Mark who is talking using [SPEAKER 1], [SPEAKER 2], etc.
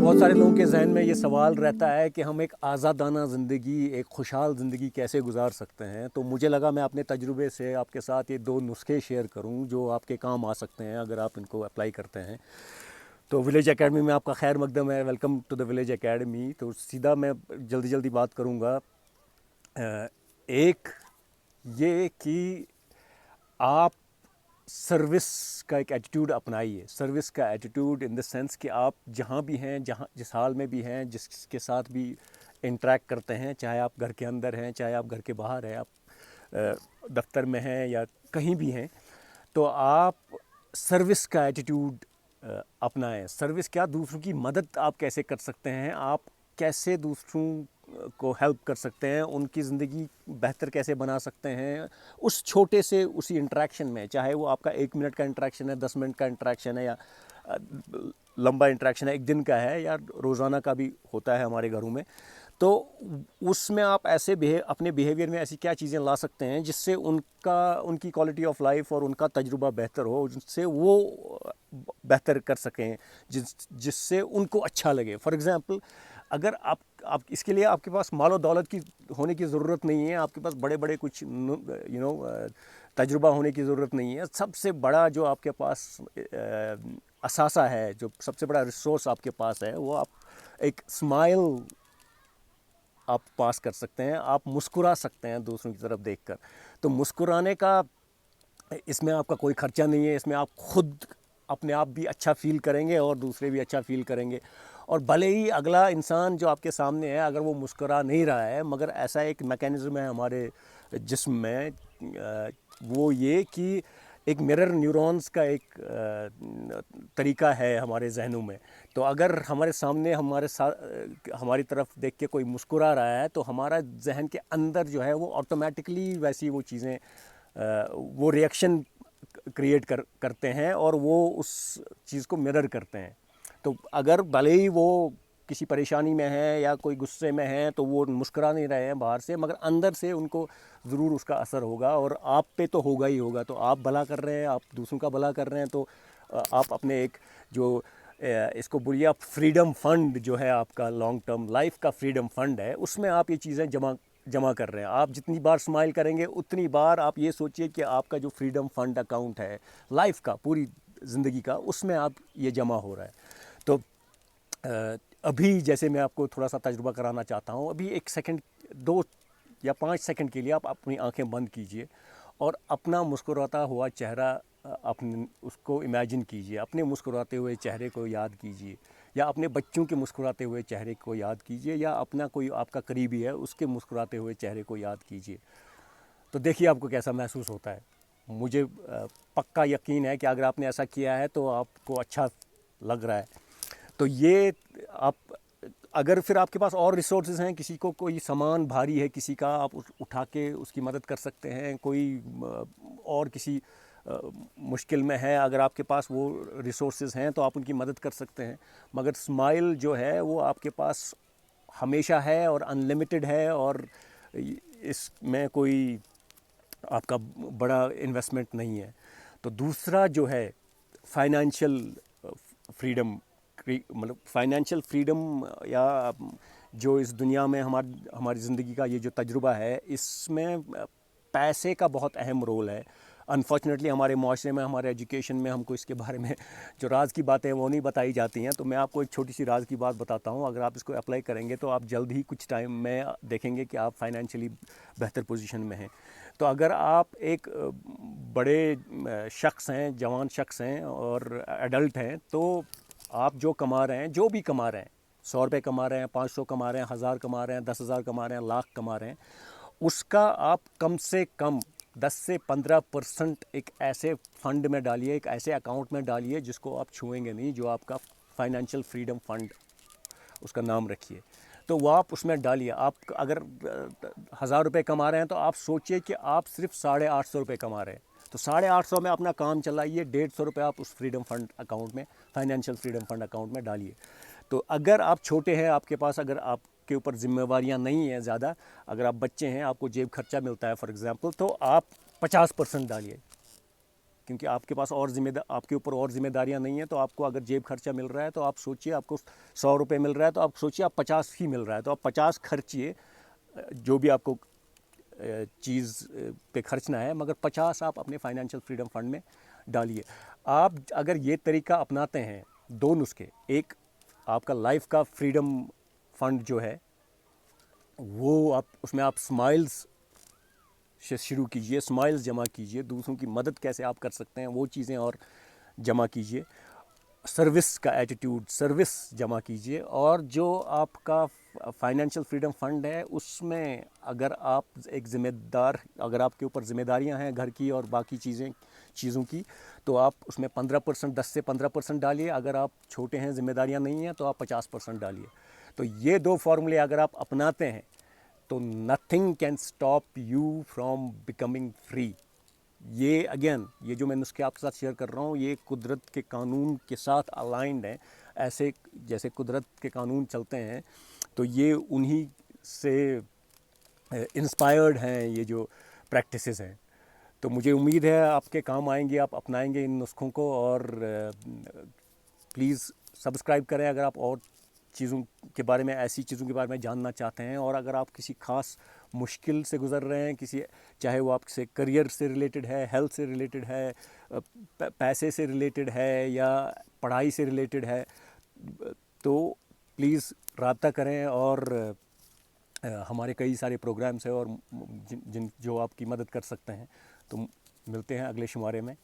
[SPEAKER 1] بہت سارے لوگوں کے ذہن میں یہ سوال رہتا ہے کہ ہم ایک آزادانہ زندگی، ایک خوشحال زندگی کیسے گزار سکتے ہیں. تو مجھے لگا میں اپنے تجربے سے آپ کے ساتھ یہ 2 نسخے شیئر کروں جو آپ کے کام آ سکتے ہیں اگر آپ ان کو اپلائی کرتے ہیں. تو ولیج اکیڈمی میں آپ کا خیر مقدم ہے. Welcome to the village academy. تو سیدھا میں جلدی بات کروں گا. ایک یہ کہ آپ سروس کا ایک ایٹیٹیوڈ اپنائیے. سروس کا ایٹیٹیوڈ ان دا سینس کہ آپ جہاں بھی ہیں، جس حال میں بھی ہیں، جس کے ساتھ بھی انٹریکٹ کرتے ہیں، چاہے آپ گھر کے اندر ہیں، چاہے آپ گھر کے باہر ہیں، آپ دفتر میں ہیں یا کہیں بھی ہیں، تو آپ سروس کا ایٹیٹیوڈ اپنائیں. سروس کیا، دوسروں کی مدد آپ کیسے کر سکتے ہیں، آپ کیسے دوسروں کو ہیلپ کر سکتے ہیں، ان کی زندگی بہتر کیسے بنا سکتے ہیں اس چھوٹے سے اسی انٹریکشن میں، چاہے وہ آپ کا 1 منٹ کا انٹریکشن ہے، 10 منٹ کا انٹریکشن ہے، یا لمبا انٹریکشن ہے، 1 دن کا ہے، یا روزانہ کا بھی ہوتا ہے ہمارے گھروں میں. تو اس میں آپ ایسے اپنے بیہیویئر میں ایسی کیا چیزیں لا سکتے ہیں جس سے ان کی کوالٹی آف لائف اور ان کا تجربہ بہتر ہو، جس سے وہ بہتر کر سکیں، جس سے ان کو اچھا لگے. فار ایگزامپل، اگر آپ اس کے لیے آپ کے پاس مال و دولت کی ہونے کی ضرورت نہیں ہے، آپ کے پاس بڑے کچھ تجربہ ہونے کی ضرورت نہیں ہے. سب سے بڑا جو آپ کے پاس اثاثہ ہے، جو سب سے بڑا ریسورس آپ کے پاس ہے، وہ آپ ایک اسمائل آپ پاس کر سکتے ہیں. آپ مسکرا سکتے ہیں دوسروں کی طرف دیکھ کر. تو مسکرانے کا، اس میں آپ کا کوئی خرچہ نہیں ہے. اس میں آپ خود اپنے آپ بھی اچھا فیل کریں گے اور دوسرے بھی اچھا فیل کریں گے. اور بھلے ہی اگلا انسان جو آپ کے سامنے ہے اگر وہ مسکرا نہیں رہا ہے، مگر ایسا ایک میکینزم ہے ہمارے جسم میں، وہ یہ کہ ایک مرر نیورونز کا ایک طریقہ ہے ہمارے ذہنوں میں. تو اگر ہمارے سامنے ہماری طرف دیکھ کے کوئی مسکرا رہا ہے تو ہمارا ذہن کے اندر جو ہے وہ آٹومیٹکلی ویسی وہ چیزیں، وہ ریئیکشن کریٹ کرتے ہیں اور وہ اس چیز کو مرر کرتے ہیں. تو اگر بھلے ہی وہ کسی پریشانی میں ہیں یا کوئی غصے میں ہیں تو وہ مسکرا نہیں رہے ہیں باہر سے، مگر اندر سے ان کو ضرور اس کا اثر ہوگا، اور آپ پہ تو ہوگا ہی ہوگا. تو آپ بھلا کر رہے ہیں، آپ دوسروں کا بھلا کر رہے ہیں، تو آپ اپنے ایک جو اس کو بولیے آپ فریڈم فنڈ جو ہے آپ کا لانگ ٹرم لائف کا فریڈم فنڈ ہے، اس میں آپ یہ چیزیں جمع کر رہے ہیں. آپ جتنی بار اسمائل کریں گے اتنی بار آپ یہ سوچئے کہ آپ کا جو فریڈم فنڈ اکاؤنٹ ہے لائف کا، پوری زندگی کا، اس میں آپ یہ جمع ہو رہا ہے. تو ابھی جیسے میں آپ کو تھوڑا سا تجربہ کرانا چاہتا ہوں. ابھی 1 سیکنڈ، 2 یا 5 سیکنڈ کے لیے آپ اپنی آنکھیں بند کیجئے اور اپنا مسکراتا ہوا چہرہ اس کو امیجن کیجئے. اپنے مسکراتے ہوئے چہرے کو یاد کیجئے، یا اپنے بچوں کے مسکراتے ہوئے چہرے کو یاد کیجئے، یا اپنا کوئی آپ کا قریبی ہے اس کے مسکراتے ہوئے چہرے کو یاد کیجئے. تو دیکھیے آپ کو کیسا محسوس ہوتا ہے. مجھے پکا یقین ہے کہ اگر آپ نے ایسا کیا ہے تو آپ کو اچھا لگ رہا ہے. تو یہ آپ، اگر پھر آپ کے پاس اور ریسورسز ہیں، کسی کو کوئی سامان بھاری ہے کسی کا، آپ اٹھا کے اس کی مدد کر سکتے ہیں. کوئی اور کسی مشکل میں ہے، اگر آپ کے پاس وہ ریسورسز ہیں تو آپ ان کی مدد کر سکتے ہیں. مگر اسمائل جو ہے وہ آپ کے پاس ہمیشہ ہے اور ان لمیٹڈ ہے، اور اس میں کوئی آپ کا بڑا انویسٹمنٹ نہیں ہے. تو دوسرا جو ہے فائنینشیل فریڈم، مطلب فائنینشیل فریڈم، یا جو اس دنیا میں ہماری زندگی کا یہ جو تجربہ ہے، اس میں پیسے کا بہت اہم رول ہے. انفارچونیٹلی ہمارے معاشرے میں، ہمارے ایجوکیشن میں ہم کو اس کے بارے میں جو راز کی باتیں وہ نہیں بتائی جاتی ہیں. تو میں آپ کو ایک چھوٹی سی راز کی بات بتاتا ہوں. اگر آپ اس کو اپلائی کریں گے تو آپ جلد ہی کچھ ٹائم میں دیکھیں گے کہ آپ فائنینشلی بہتر پوزیشن میں ہیں. تو اگر آپ ایک بڑے شخص ہیں، جوان شخص ہیں اور ایڈلٹ ہیں، تو آپ جو کما رہے ہیں، جو بھی کما رہے ہیں، 100 روپے کما رہے ہیں، 500 کما رہے ہیں، 1000 کما رہے ہیں، 10,000 کما رہے ہیں، لاکھ کما رہے ہیں، اس کا آپ کم سے کم 10 سے 15% ایک ایسے فنڈ میں ڈالیے، ایک ایسے اکاؤنٹ میں ڈالیے جس کو آپ چھوئیں گے نہیں، جو آپ کا فائنینشیل فریڈم فنڈ اس کا نام رکھیے. تو وہ آپ اس میں ڈالیے. آپ اگر 1000 روپے کما رہے ہیں تو آپ سوچئے کہ آپ صرف 850 روپے کما رہے ہیں. تو 850 میں اپنا کام چلائیے، 150 روپے آپ اس فریڈم فنڈ اکاؤنٹ میں، فائنینشیل فریڈم فنڈ اکاؤنٹ میں ڈالیے. تو اگر آپ چھوٹے ہیں، آپ کے پاس اگر آپ کے اوپر ذمہ داریاں نہیں ہیں زیادہ، اگر آپ بچے ہیں، آپ کو جیب خرچہ ملتا ہے فار ایگزامپل، تو آپ 50% ڈالیے. کیونکہ آپ کے پاس اور آپ کے اوپر اور ذمہ داریاں نہیں ہیں. تو آپ کو اگر جیب خرچہ مل رہا ہے تو آپ سوچیے, آپ کو 100 روپے مل رہا ہے تو آپ سوچیے آپ 50 ہی مل رہا ہے تو آپ 50 خرچیے, جو بھی آپ کو چیز پہ خرچنا ہے, مگر 50 آپ اپنے فائنینشیل فریڈم فنڈ میں ڈالیے. آپ اگر یہ طریقہ اپناتے ہیں, 2 نسخے, ایک آپ کا لائف کا فریڈم فنڈ جو ہے وہ اس میں آپ سمائلز سے شروع کیجئے, سمائلز جمع کیجئے, دوسروں کی مدد کیسے آپ کر سکتے ہیں وہ چیزیں اور جمع کیجئے, سروس کا ایٹیٹیوڈ, سروس جمع کیجئے. اور جو آپ کا فائنینشیل فریڈم فنڈ ہے اس میں اگر آپ ایک ذمہ دار, اگر آپ کے اوپر ذمہ داریاں ہیں گھر کی اور باقی چیزوں کی, تو آپ اس میں 15%, 10 سے 15% ڈالیے. اگر آپ چھوٹے ہیں, ذمہ داریاں نہیں ہیں, تو آپ 50% ڈالیے. تو یہ 2 فارمولے اگر آپ اپناتے ہیں تو nothing can stop you from becoming free. یہ اگین, یہ جو میں نسخے آپ کے ساتھ شیئر کر رہا ہوں, یہ قدرت کے قانون کے ساتھ الائنڈ ہیں. ایسے جیسے قدرت کے قانون چلتے ہیں تو یہ انہی سے انسپائرڈ ہیں یہ جو پریکٹسز ہیں. تو مجھے امید ہے آپ کے کام آئیں گے, آپ اپنائیں گے ان نسخوں کو. اور پلیز سبسکرائب کریں اگر آپ اور چیزوں کے بارے میں, ایسی چیزوں کے بارے میں جاننا چاہتے ہیں. اور اگر آپ کسی خاص مشکل سے گزر رہے ہیں, چاہے وہ آپ سے کریئر سے ریلیٹڈ ہے, ہیلتھ سے ریلیٹڈ ہے, پیسے سے ریلیٹڈ ہے, یا پڑھائی سے ریلیٹڈ ہے, تو پلیز رابطہ کریں. اور ہمارے کئی سارے پروگرامس ہیں اور جو آپ کی مدد کر سکتے ہیں. تو ملتے ہیں اگلے شمارے میں.